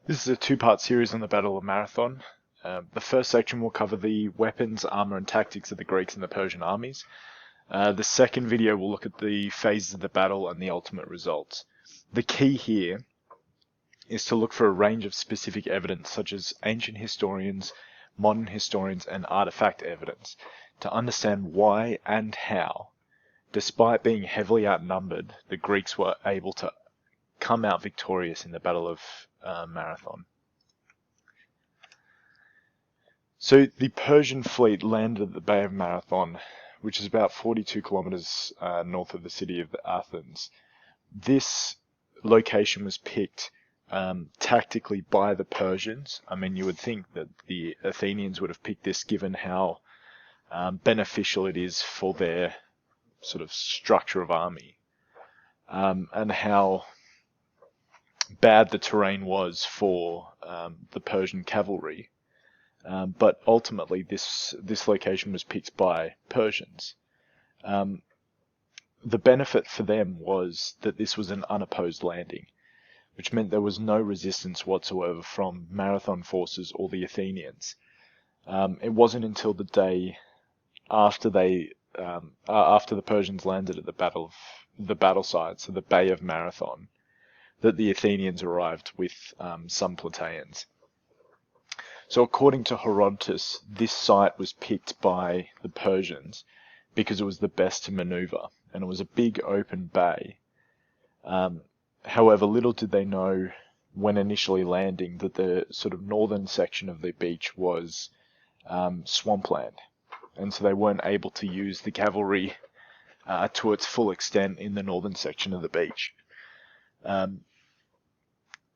This is a two-part series on the Battle of Marathon. The first section will cover the weapons, armor, and tactics of the Greeks and the Persian armies. The second video will look at the phases of the battle and the ultimate results. The key here is to look for a range of specific evidence, such as ancient historians, modern historians, and artifact evidence, to understand why and how, despite being heavily outnumbered, the Greeks were able to come out victorious in the Battle of Marathon. So the Persian fleet landed at the Bay of Marathon, which is about 42 kilometers north of the city of Athens. This location was picked tactically by the Persians. I mean, you would think that the Athenians would have picked this given how beneficial it is for their sort of structure of army, and how bad the terrain was for the Persian cavalry. But ultimately, this location was picked by Persians. The benefit for them was that this was an unopposed landing, which meant there was no resistance whatsoever from Marathon forces or the Athenians. It wasn't until the day after after the Persians landed at the battle site, so the Bay of Marathon, that the Athenians arrived with some plataeans. So according to Herodotus, this site was picked by the Persians because it was the best to maneuver, and it was a big open bay. However, little did they know when initially landing that the sort of northern section of the beach was swampland, and so they weren't able to use the cavalry to its full extent in the northern section of the beach.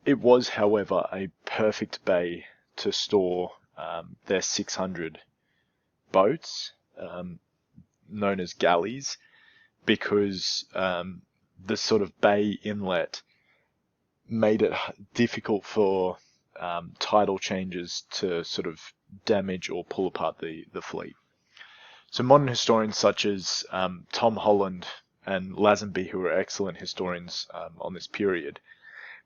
It was, however, a perfect bay to store their 600 boats, known as galleys, because the sort of bay inlet made it difficult for tidal changes to sort of damage or pull apart the fleet. So modern historians such as Tom Holland and Lazenby, who are excellent historians on this period,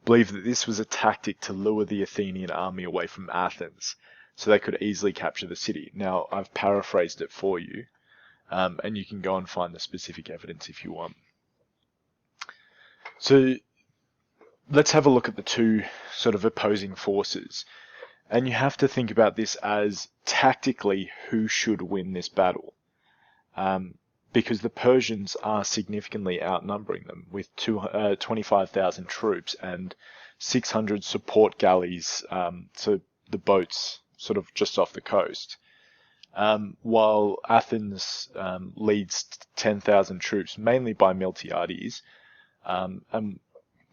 believe that this was a tactic to lure the Athenian army away from Athens, so they could easily capture the city. Now, I've paraphrased it for you, and you can go and find the specific evidence if you want. So let's have a look at the two sort of opposing forces. And you have to think about this as tactically who should win this battle. Because the Persians are significantly outnumbering them with 25,000 troops and 600 support galleys, so the boats sort of just off the coast, while Athens leads 10,000 troops, mainly by Miltiades, and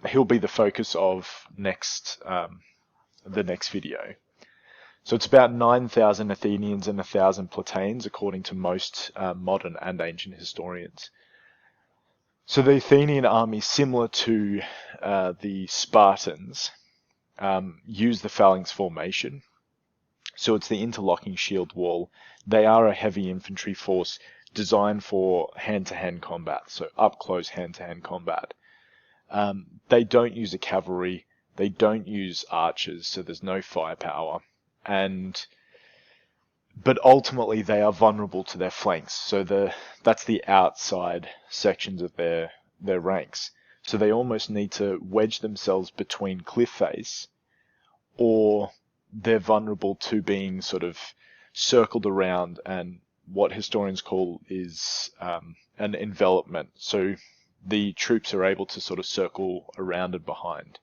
he'll be the focus of the next video. So it's about 9,000 Athenians and 1,000 plataeans, according to most modern and ancient historians. So the Athenian army, similar to the Spartans, use the phalanx formation. So it's the interlocking shield wall. They are a heavy infantry force designed for hand-to-hand combat, so up-close hand-to-hand combat. They don't use a cavalry. They don't use archers, so there's no firepower. But ultimately they are vulnerable to their flanks. So that's the outside sections of their ranks. So they almost need to wedge themselves between cliff face, or they're vulnerable to being sort of circled around, and what historians call is an envelopment. So the troops are able to sort of circle around and behind.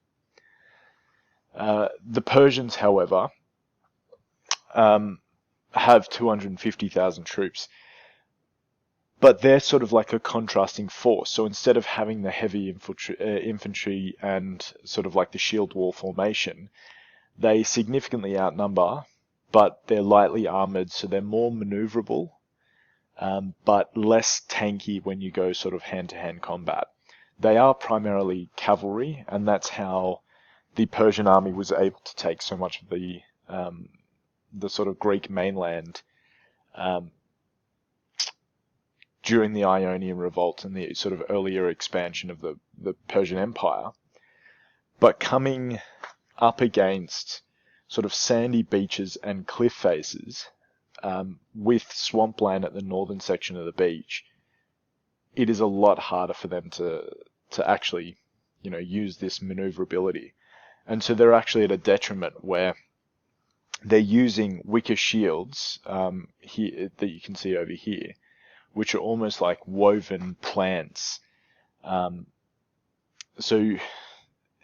The Persians, however, have 250,000 troops, but they're sort of like a contrasting force. So instead of having the heavy infantry and sort of like the shield wall formation, they significantly outnumber, but they're lightly armored, so they're more maneuverable, but less tanky when you go sort of hand-to-hand combat. They are primarily cavalry, and that's how the Persian army was able to take so much of the sort of Greek mainland during the Ionian Revolt and the sort of earlier expansion of the Persian Empire. But coming up against sort of sandy beaches and cliff faces, with swampland at the northern section of the beach, it is a lot harder for them to actually, use this maneuverability. And so they're actually at a detriment where they're using wicker shields, here that you can see over here, which are almost like woven plants. So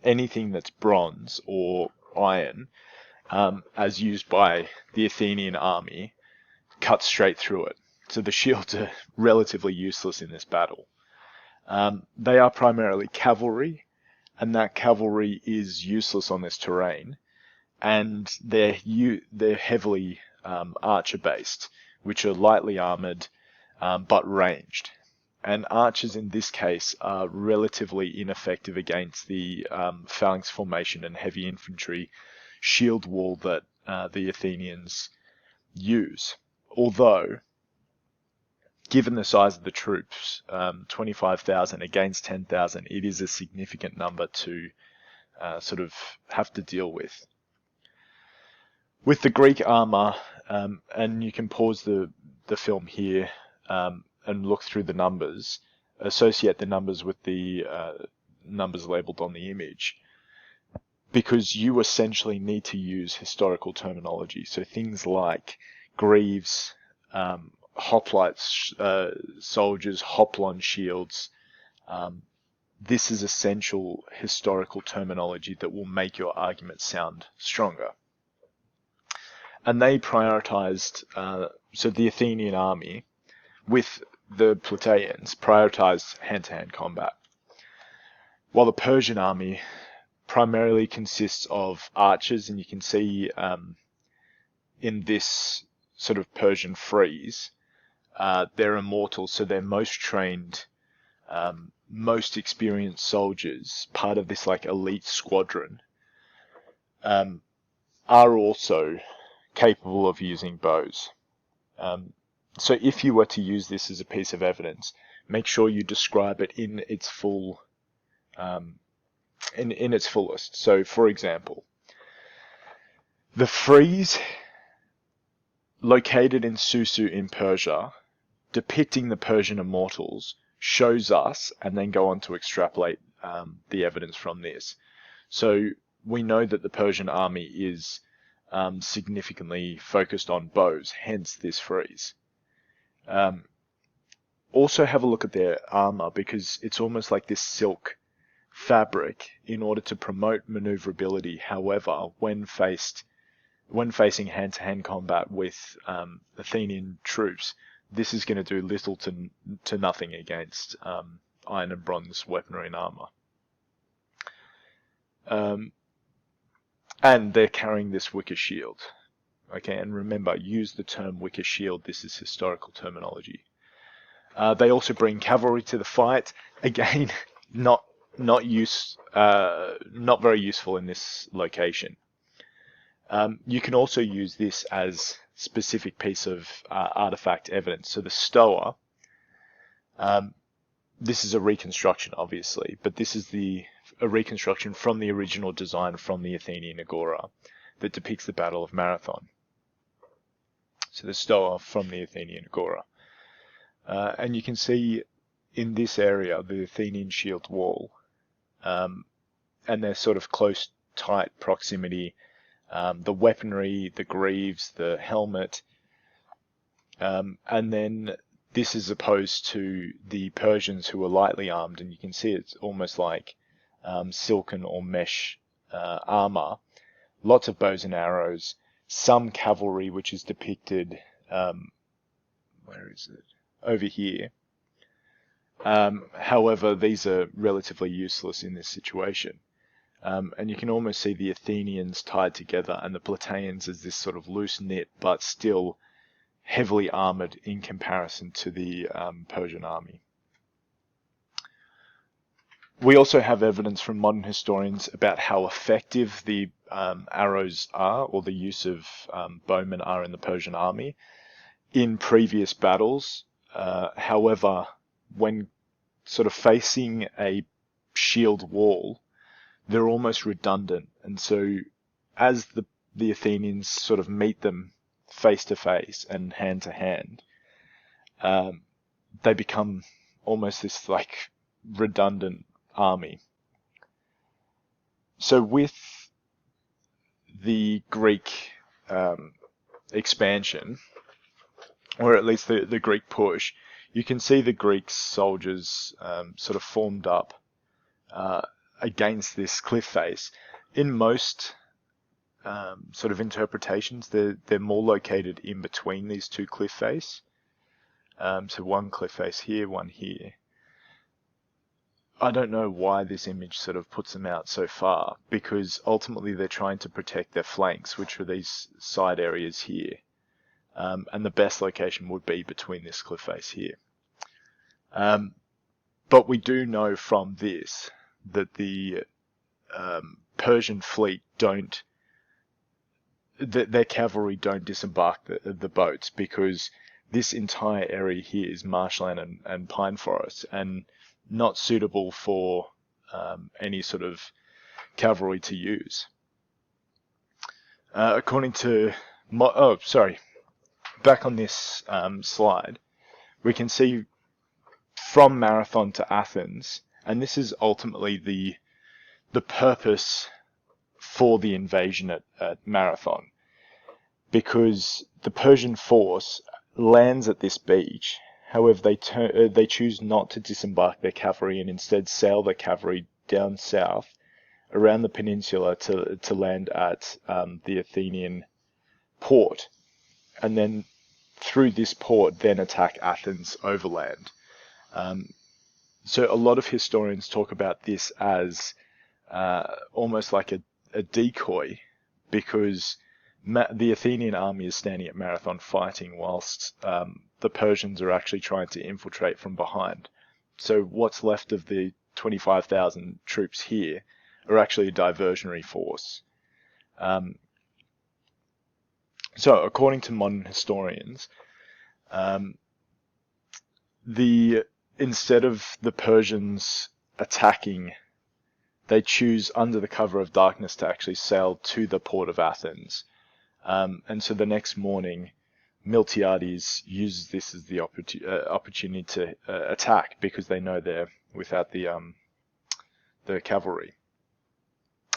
anything that's bronze or iron, as used by the Athenian army, cuts straight through it. So the shields are relatively useless in this battle. They are primarily cavalry, and that cavalry is useless on this terrain. And they're heavily archer based, which are lightly armored but ranged. And archers in this case are relatively ineffective against the phalanx formation and heavy infantry shield wall that the Athenians use. Although, given the size of the troops, 25,000 against 10,000, it is a significant number to sort of have to deal with. With the Greek armour, and you can pause the film here and look through the numbers, associate the numbers with the numbers labelled on the image, because you essentially need to use historical terminology. So things like greaves, hoplite soldiers, hoplon shields. This is essential historical terminology that will make your argument sound stronger. And they prioritized, so the Athenian army, with the Plataeans, prioritized hand-to-hand combat, while the Persian army primarily consists of archers, and you can see in this sort of Persian frieze, they're immortal, so they're most trained, most experienced soldiers, part of this like elite squadron, are also capable of using bows. So if you were to use this as a piece of evidence, make sure you describe it in its full, in its fullest. So, for example, the frieze located in Susu in Persia, depicting the Persian immortals, shows us, and then go on to extrapolate the evidence from this. So we know that the Persian army is significantly focused on bows, hence this frieze. Also have a look at their armor, because it's almost like this silk fabric in order to promote maneuverability. However, when facing hand-to-hand combat with Athenian troops, this is going to do little to nothing against iron and bronze weaponry and armor. And they're carrying this wicker shield. Okay, and remember, use the term wicker shield. This is historical terminology. They also bring cavalry to the fight. Again, not very useful in this location. You can also use this as specific piece of artifact evidence. So the stoa, this is a reconstruction, obviously, but this is a reconstruction from the original design from the Athenian Agora that depicts the Battle of Marathon. So the stoa from the Athenian Agora. And you can see in this area the Athenian shield wall, and their sort of close, tight proximity, the weaponry, the greaves, the helmet, and then this is opposed to the Persians, who are lightly armed, and you can see it's almost like silken or mesh armor, lots of bows and arrows, some cavalry, which is depicted, where is it? Over here. However, these are relatively useless in this situation. And you can almost see the Athenians tied together and the Plataeans as this sort of loose knit, but still heavily armored in comparison to the Persian army. We also have evidence from modern historians about how effective the arrows are, or the use of bowmen are in the Persian army in previous battles. However, when sort of facing a shield wall, they're almost redundant. And so as the Athenians sort of meet them face to face and hand to hand, they become almost this like redundant army. So with the Greek expansion, or at least the Greek push, you can see the Greek soldiers sort of formed up against this cliff face. In most sort of interpretations, they're more located in between these two cliff face. So one cliff face here, one here. I don't know why this image sort of puts them out so far, because ultimately they're trying to protect their flanks, which are these side areas here. And the best location would be between this cliff face here. But we do know from this that the Persian fleet their cavalry don't disembark the boats, because this entire area here is marshland and pine forest, and not suitable for any sort of cavalry to use. According to back on this slide, we can see from Marathon to Athens, and this is ultimately the purpose for the invasion at Marathon, because the Persian force lands at this beach. However, they choose not to disembark their cavalry and instead sail their cavalry down south around the peninsula to land at the Athenian port, and then through this port then attack Athens overland. So a lot of historians talk about this as almost like a decoy, because the Athenian army is standing at Marathon fighting whilst the Persians are actually trying to infiltrate from behind. So what's left of the 25,000 troops here are actually a diversionary force. So according to modern historians, instead of the Persians attacking, they choose under the cover of darkness to actually sail to the port of Athens. And so the next morning, Miltiades uses this as the opportunity to attack, because they know they're without the cavalry.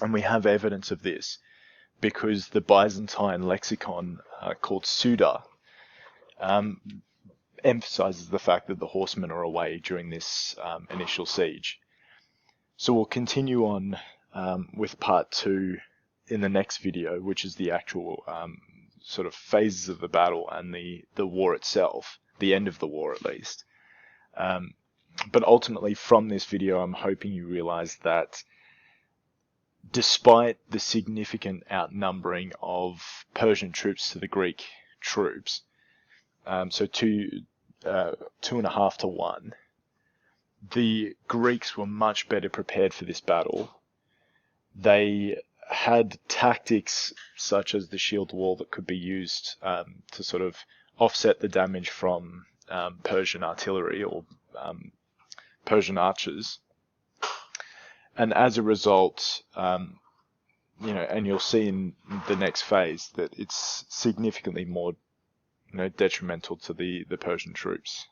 And we have evidence of this because the Byzantine lexicon called Suda emphasizes the fact that the horsemen are away during this initial siege. So we'll continue on with part 2 in the next video, which is the actual sort of phases of the battle and the war itself, the end of the war at least. But ultimately from this video, I'm hoping you realize that despite the significant outnumbering of Persian troops to the Greek troops, so 2.5 to 1, the Greeks were much better prepared for this battle. They had tactics such as the shield wall that could be used to sort of offset the damage from Persian artillery or Persian archers. And as a result, and you'll see in the next phase that it's significantly more detrimental to the Persian troops.